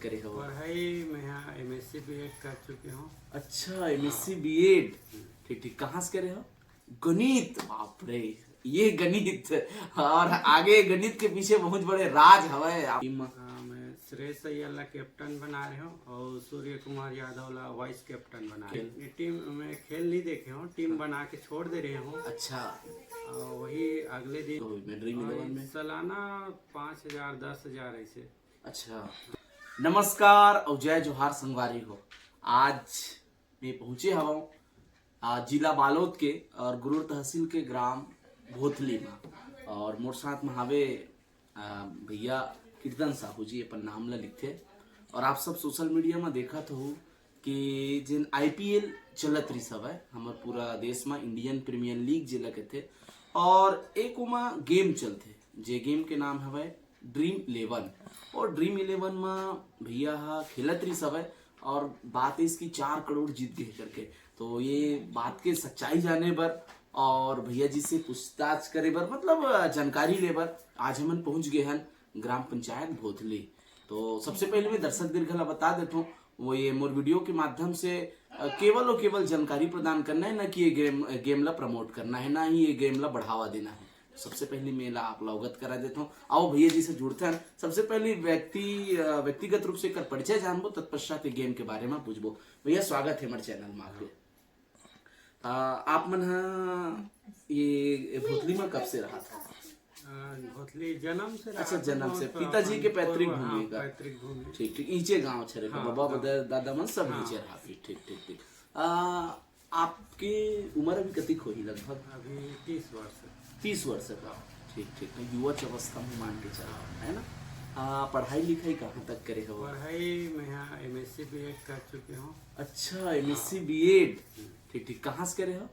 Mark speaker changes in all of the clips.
Speaker 1: करे हो?
Speaker 2: पढ़ाई में यहाँ MSc BEd कर चुके हूँ।
Speaker 1: अच्छा, MSc BEd। ठीक ठीक, कहाँ से करे हो? गणित, बाप रे, ये गणित और आगे गणित के पीछे बहुत बड़े राज हवे।
Speaker 2: मैं श्रेयस अय्यर ला कैप्टन बना रहे हूँ और सूर्य कुमार यादव ला वाइस कैप्टन बना रहे हैं। टीम में खेल नहीं देखे हूँ, टीम बना के छोड़ दे रहे हूँ।
Speaker 1: अच्छा,
Speaker 2: और वही अगले दिन
Speaker 1: तो मैं ड्रीम 11 में
Speaker 2: सालाना 5,000 10,000 ऐसे।
Speaker 1: अच्छा, नमस्कार और जय जोहार संगवारी हो। आज मैं पहुंचे हवा जिला बालोद के और गुरूर तहसील के ग्राम भोथली में, और मोर साथ में हवे भैया कीर्तन साहू जी अपन नाम ला लिखते। और आप सब सोशल मीडिया में देखत हो कि जिन IPL चलत रही सब है हमारे पूरा देश में, इंडियन प्रीमियर लीग जिला के थे, और एक उमा गेम चलते जे गेम के नाम हवे ड्रीम 11। और ड्रीम 11 में भैया खेलत रही सब है, और बात है इसकी 4 करोड़ जीत गए करके। तो ये बात के सच्चाई जाने बर और भैया जी से पूछताछ करे बर, मतलब जानकारी ले बर आज हमन पहुंच गए हैं ग्राम पंचायत भोथली। तो सबसे पहले मैं दर्शक दीर्घ ला बता देता हूँ, वो ये मोर वीडियो के माध्यम से केवल और केवल जानकारी प्रदान करना है, ना कि ये गेम ला प्रमोट करना है, ना ही ये गेम ला बढ़ावा देना है। सबसे पहले मैं ला आप अवगत करा देता हूँ। आओ भैया जी से जुड़ते हैं। सबसे पहले व्यक्तिगत रूप से कर परिचय जानबो, तत्पश्चात गेम के बारे में पूछबो। भैया स्वागत है हमारे चैनल में आपके। आप मन ये भोथली में कब से रहा था?
Speaker 2: भोथली जन्म से।
Speaker 1: अच्छा, जन्म से। पिताजी के पैतृक भूमि का?
Speaker 2: पैतृक भूमि।
Speaker 1: ठीक ठीक, ईचे गांव छरे का बाबा दादा मन सब ईचे रहा। ठीक ठीक ठीक। आपकी उम्र अभी कतिक होही लगभग?
Speaker 2: अभी 30 वर्ष।
Speaker 1: 30 वर्ष का। ठीक ठीक, युवा अवस्था में मान के चला है ना। पढ़ाई लिखाई कहाँ तक करे हो?
Speaker 2: पढ़ाई में यहाँ MSc BEd कर चुके हूँ।
Speaker 1: अच्छा, MSc BEd। ठीक ठीक, कहाँ से करे हो?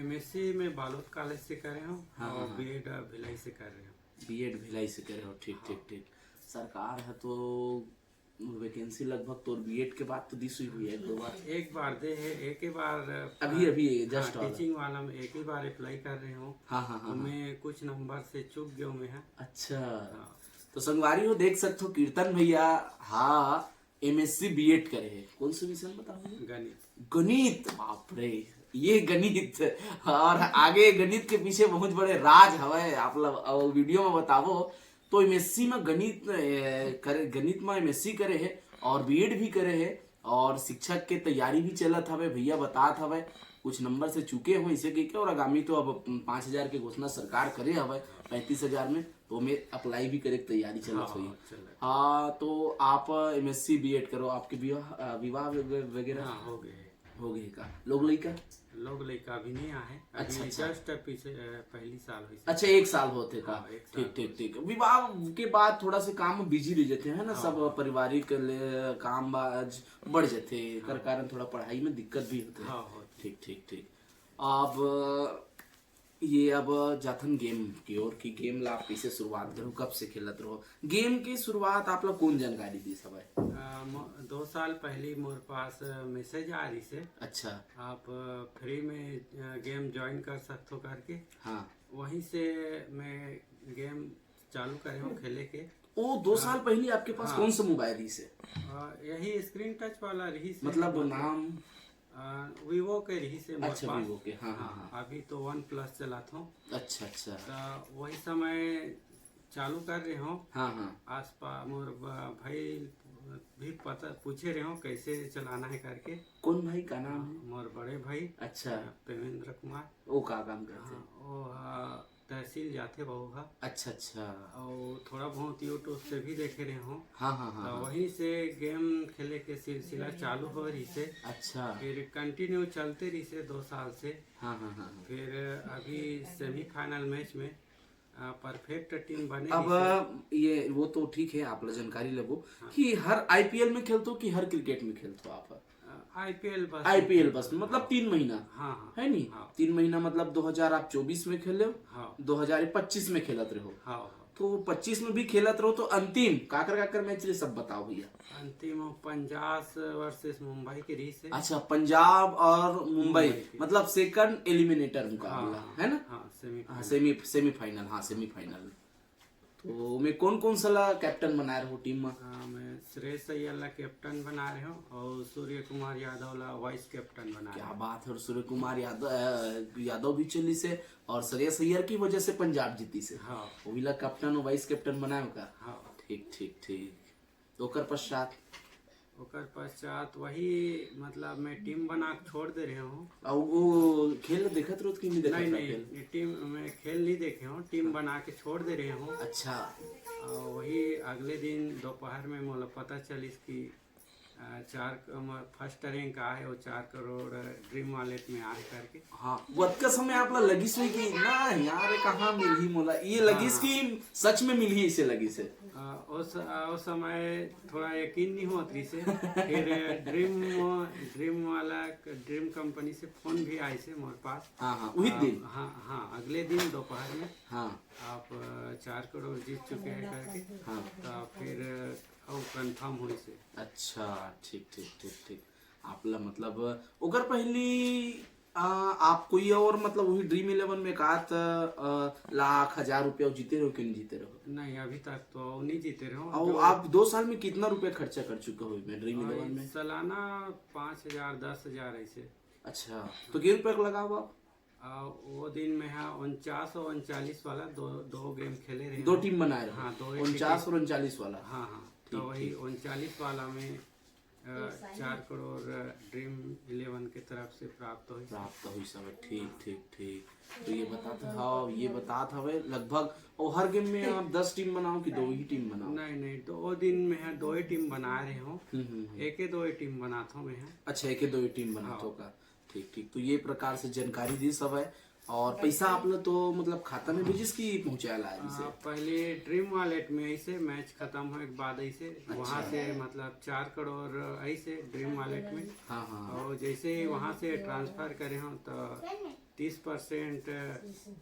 Speaker 2: MSc में बालोद कॉलेज से करे हूँ। और BEd भिलाई से कर रहे हूँ।
Speaker 1: BEd भिलाई से करे हो। ठीक ठीक ठीक। सरकार है तो वैकेंसी लगभग तो BEd के बाद तो दी हुई है
Speaker 2: एक बार दे है, एक ही बार
Speaker 1: अभी जस्ट
Speaker 2: टीचिंग वाला में एक ही बार अप्लाई कर रहे हूँ। मैं कुछ नंबर से चूक गया मैं।
Speaker 1: अच्छा, तो संगवारी हो देख सकते हो कीर्तन भैया MSc BEd करे है। कौन से विषय में बताओ?
Speaker 2: गणित।
Speaker 1: गणित, बाप रे, ये गणित और आगे गणित के पीछे बहुत बड़े राज हवे। आप लोग वीडियो में बतावो। तो MSc में गणित में MSc करे है और BEd भी करे है, और शिक्षक के तैयारी भी चलत हवे। भैया बात हवे कुछ नंबर से चुके हो इसे के, और आगामी तो अब 5,000 के घोषणा सरकार करे हवे 35,000 में, तो मैं अप्लाई भी करे तैयारी चलत हुई। हाँ, तो आप MSc BEd करो। आपके विवाह वगैरह हो गए का? लोग लड़का
Speaker 2: अभी नहीं आए।
Speaker 1: अच्छा,
Speaker 2: जस्ट पीछे पहली साल हुई।
Speaker 1: अच्छा, 1 साल होते का। ठीक ठीक ठीक। विवाह के बाद थोड़ा से काम में बिजी रह जाते हैं ना सब, पारिवारिक काम बाज बढ़ जाते, कर कारण थोड़ा पढ़ाई में दिक्कत भी होते है। ठीक ठीक ठीक। अब ये अब जाथन गेम की ओर की, गेम ला आप कैसे शुरुआत करो, कब से खेलत रहो? गेम की शुरुआत आप लोग कौन जानकारी दी सब?
Speaker 2: 2 साल पहले मोर पास मैसेज आ रही से।
Speaker 1: अच्छा,
Speaker 2: आप फ्री में गेम ज्वाइन कर सकते हो करके।
Speaker 1: हाँ,
Speaker 2: वहीं से मैं गेम चालू करे हूँ खेले के।
Speaker 1: वो 2 साल पहले आपके पास कौन सा मोबाइल रही से?
Speaker 2: यही स्क्रीन टच वाला रही से।
Speaker 1: मतलब नाम
Speaker 2: वीवो के रही से।
Speaker 1: अच्छा, वीवो के। हाँ।
Speaker 2: अभी तो OnePlus चला था।
Speaker 1: अच्छा अच्छा।
Speaker 2: तो वही समय चालू कर रहे हो।
Speaker 1: हाँ।
Speaker 2: आस पास मोर भाई भी पता पूछे रहे हो कैसे चलाना है करके।
Speaker 1: कौन भाई का नाम है?
Speaker 2: मोर बड़े भाई।
Speaker 1: अच्छा,
Speaker 2: पेमेंद्र कुमार।
Speaker 1: वो का काम करते हैं?
Speaker 2: वो तहसील जाते बहु।
Speaker 1: अच्छा अच्छा।
Speaker 2: और थोड़ा बहुत यूट्यूब से भी देखे रहे हो।
Speaker 1: हाँ।
Speaker 2: तो वहीं से गेम खेले के सिलसिला चालू हो रही से।
Speaker 1: अच्छा,
Speaker 2: फिर कंटिन्यू चलते रही से 2 साल से।
Speaker 1: हाँ।
Speaker 2: फिर अभी सेमीफाइनल मैच में परफेक्ट टीम बने।
Speaker 1: अब ये वो तो ठीक है, आप जानकारी लगो कि हर IPL में खेलते हो कि हर क्रिकेट में खेलते हो आप? IPL बस मतलब 3 महीना।
Speaker 2: हाँ।
Speaker 1: है नहीं? 3 महीना मतलब 2024 में खेले हो, 2025 में खेलत रहे हो। तो 25 में भी खेलत रहो। तो अंतिम काकर मैच रे सब बताओ भैया।
Speaker 2: अंतिम पंजाब वर्सेस मुंबई के रही से।
Speaker 1: अच्छा, पंजाब और मुंबई मतलब सेकंड एलिमिनेटर मुकाबला है ना?
Speaker 2: हाँ,
Speaker 1: सेमीफाइनल। हाँ, सेमीफाइनल। तो मैं कौन कौन सा कैप्टन बना रहे हो टीम में?
Speaker 2: मैं श्रेयस अय्यर ला कैप्टन बना रहे हो और सूर्य कुमार यादव ला वाइस कैप्टन बना रहे
Speaker 1: क्या बात है। और सूर्य कुमार यादव भी चली से और श्रेयस अय्यर की वजह से पंजाब जीती से।
Speaker 2: हाँ
Speaker 1: वो भी ला कैप्टन और वाइस कैप्टन बनाए का।
Speaker 2: हाँ।
Speaker 1: ठीक ठीक ठीक। तो ओकर पश्चात
Speaker 2: ओकर पश्चात वही मतलब मैं टीम बना के छोड़ दे रहे हूँ।
Speaker 1: और वो खेल देखत रहो कि नहीं देखत
Speaker 2: नहीं
Speaker 1: रहो
Speaker 2: नहीं,
Speaker 1: खेल?
Speaker 2: ये टीम मैं खेल नहीं देखे हूँ, टीम बना के छोड़ दे रहे हूँ।
Speaker 1: अच्छा।
Speaker 2: और वही अगले दिन दोपहर में मुझे पता चली कि फर्स्ट रैंक आए और 4 करोड़ ड्रीम वॉलेट में आए करके।
Speaker 1: हाँ वो अतका समय आपला लगी से कि ना यार ये कहाँ मिल ही मोला, ये लगी कि सच में मिल ही इसे लगी से।
Speaker 2: उस समय थोड़ा यकीन नहीं हुआ थी से फिर ड्रीम कंपनी से फोन भी आई से मेरे पास।
Speaker 1: हाँ हाँ वही दिन।
Speaker 2: हाँ हाँ, अगले दिन दोपहर में
Speaker 1: हाँ
Speaker 2: आप 4 करोड़ जीत चुके हैं करके।
Speaker 1: हाँ।
Speaker 2: तो फिर और कंफर्म हुई से।
Speaker 1: अच्छा ठीक ठीक ठीक ठीक। आपला मतलब ओकर पहली आप कोई और मतलब वही ड्रीम 11 में लाख 1000 रुपया जीते रहो कि नहीं जीते रहो?
Speaker 2: नहीं अभी तक तो नहीं जीते रहो।
Speaker 1: और आप 2 साल में कितना रुपया खर्चा कर चुके हो मैं ड्रीम 11 में?
Speaker 2: सालाना 5000 10,000 ऐसे।
Speaker 1: अच्छा तो कितने रुपया लगाओ आप?
Speaker 2: वो दिन में है 49 और 39 वाला दो गेम खेले रहे।
Speaker 1: 2 टीम बनाए रहे?
Speaker 2: हाँ 2
Speaker 1: 49 और 39 वाला।
Speaker 2: हाँ हाँ। तो वही 39 वाला में 4 करोड़ ड्रीम 11 की तरफ से प्राप्त हुई
Speaker 1: सब। ठीक ठीक ठीक। तो ये बताता हाँ ये बताता हवे लगभग। और हर गेम में आप 10 टीम बनाओ कि 2 ही टीम बनाओ?
Speaker 2: नहीं नहीं, 2 दिन में है 2 ही टीम बना रहे हो। एक ही 2 ही टीम बनाता हूँ मैं।
Speaker 1: अच्छा एक ही 2 ही टीम बनाते हो का। ठीक ठीक। तो ये प्रकार से जानकारी दी सब है। और पैसा आप लोग तो मतलब खाता में भेजिस की पहुंचाला है?
Speaker 2: पहले ड्रीम वॉलेट में ऐसे मैच खत्म होने के बाद ऐसे वहाँ से मतलब 4 करोड़ ऐसे ड्रीम वॉलेट में।
Speaker 1: हाँ हाँ।
Speaker 2: और जैसे ही वहाँ से ट्रांसफर करे हो तो 30%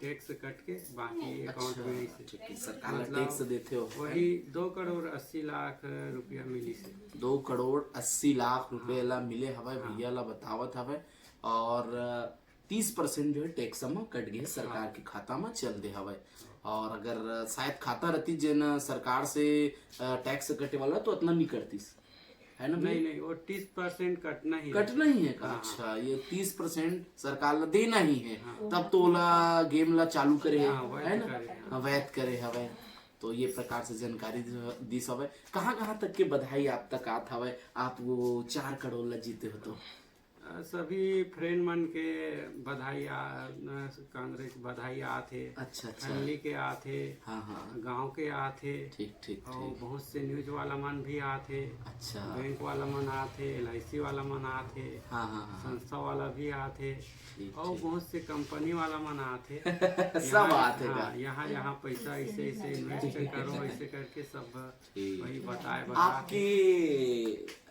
Speaker 2: टैक्स कट के बाकी अकाउंट में ऐसे
Speaker 1: सरकार टैक्स देते हो।
Speaker 2: वही 2 करोड़ 80 लाख रुपया मिली से।
Speaker 1: 2 करोड़ 80 लाख रुपए ला मिले हवे भैया ला बतावत हवे। और 30% जो है टैक्स में कट गए सरकार के खाता में चल दे हवे। और अगर शायद खाता रहती जेन सरकार से टैक्स कटे वाला तो उतना नहीं करतीस है ना?
Speaker 2: नहीं नहीं, वो 30% कटना
Speaker 1: ही है का? अच्छा ये 30% सरकार ला देना ही है। तब तो ओला गेम ला चालू करे है ना, वैध करे हवे। तो ये प्रकार से जानकारी दी सब है। कहाँ तक के बधाई आप तक आत हवे आप वो 4 करोड़ ला जीते हो? तो
Speaker 2: सभी फ्रेंड मन के बधाई कांग्रेस बधाई आते।
Speaker 1: अच्छा अच्छा।
Speaker 2: फैमिली के आते।
Speaker 1: हाँ हाँ।
Speaker 2: गांव के आते।
Speaker 1: ठीक ठीक।
Speaker 2: और बहुत से न्यूज वाला मन भी आते।
Speaker 1: अच्छा।
Speaker 2: बैंक वाला मन आते, LIC वाला मन आते।
Speaker 1: हाँ हाँ हाँ।
Speaker 2: संस्था वाला भी आते। और बहुत से कंपनी वाला मन आते।
Speaker 1: सब आते का।
Speaker 2: यहाँ पैसा ऐसे ऐसे इन्वेस्ट करो ऐसे करके सब वही बताए।
Speaker 1: आपके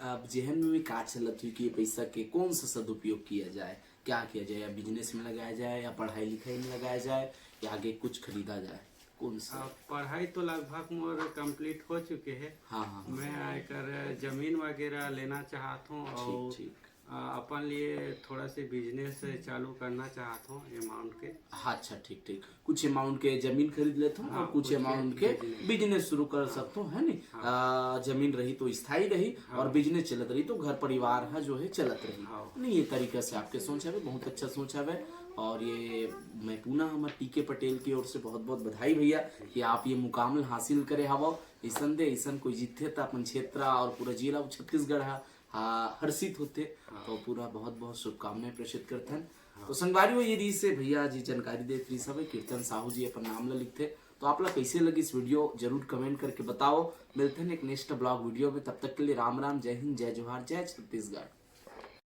Speaker 1: अब जहन में का चलत हुई कि पैसा के कौन सा सदुपयोग किया जाए? क्या किया जाए? या बिजनेस में लगाया जाए या पढ़ाई लिखाई में लगाया जाए या आगे कुछ खरीदा जाए? कौन सा?
Speaker 2: पढ़ाई तो लगभग मोर कंप्लीट हो चुके हैं।
Speaker 1: हाँ हाँ।
Speaker 2: मैं आकर जमीन वगैरह लेना चाहता हूँ और अपन लिए थोड़ा से बिजनेस चालू करना चाहता हूँ अमाउंट के।
Speaker 1: अच्छा ठीक ठीक। कुछ अमाउंट के जमीन खरीद लेता हूँ और कुछ अमाउंट के बिजनेस शुरू कर सकता हूँ है नहीं? जमीन रही तो स्थायी रही और बिजनेस चलत रही तो घर परिवार है जो है चलत रही। नहीं ये तरीका से आपके सोच है, बहुत अच्छा सोच है। और ये मैं पुनः हमारे टीके पटेल की ओर से बहुत बहुत बधाई भैया कि आप ये मुकाम हासिल करे हवो। ऐसन दे ऐसन कोई जीते तो अपन क्षेत्र और पूरा जिला छत्तीसगढ़ हर्षित होते। तो पूरा बहुत बहुत शुभकामनाएं प्रेषित करते हैं। तो संगवारी ये री से भैया जी जानकारी देते रही सब। कीर्तन साहू जी अपन नाम ला लिखते। तो आप लोग कैसे लगी इस वीडियो जरूर कमेंट करके बताओ। मिलते हैं एक नेक्स्ट ब्लॉग वीडियो में। तब तक के लिए राम राम, जय हिंद, जय जोहार, जय छत्तीसगढ़।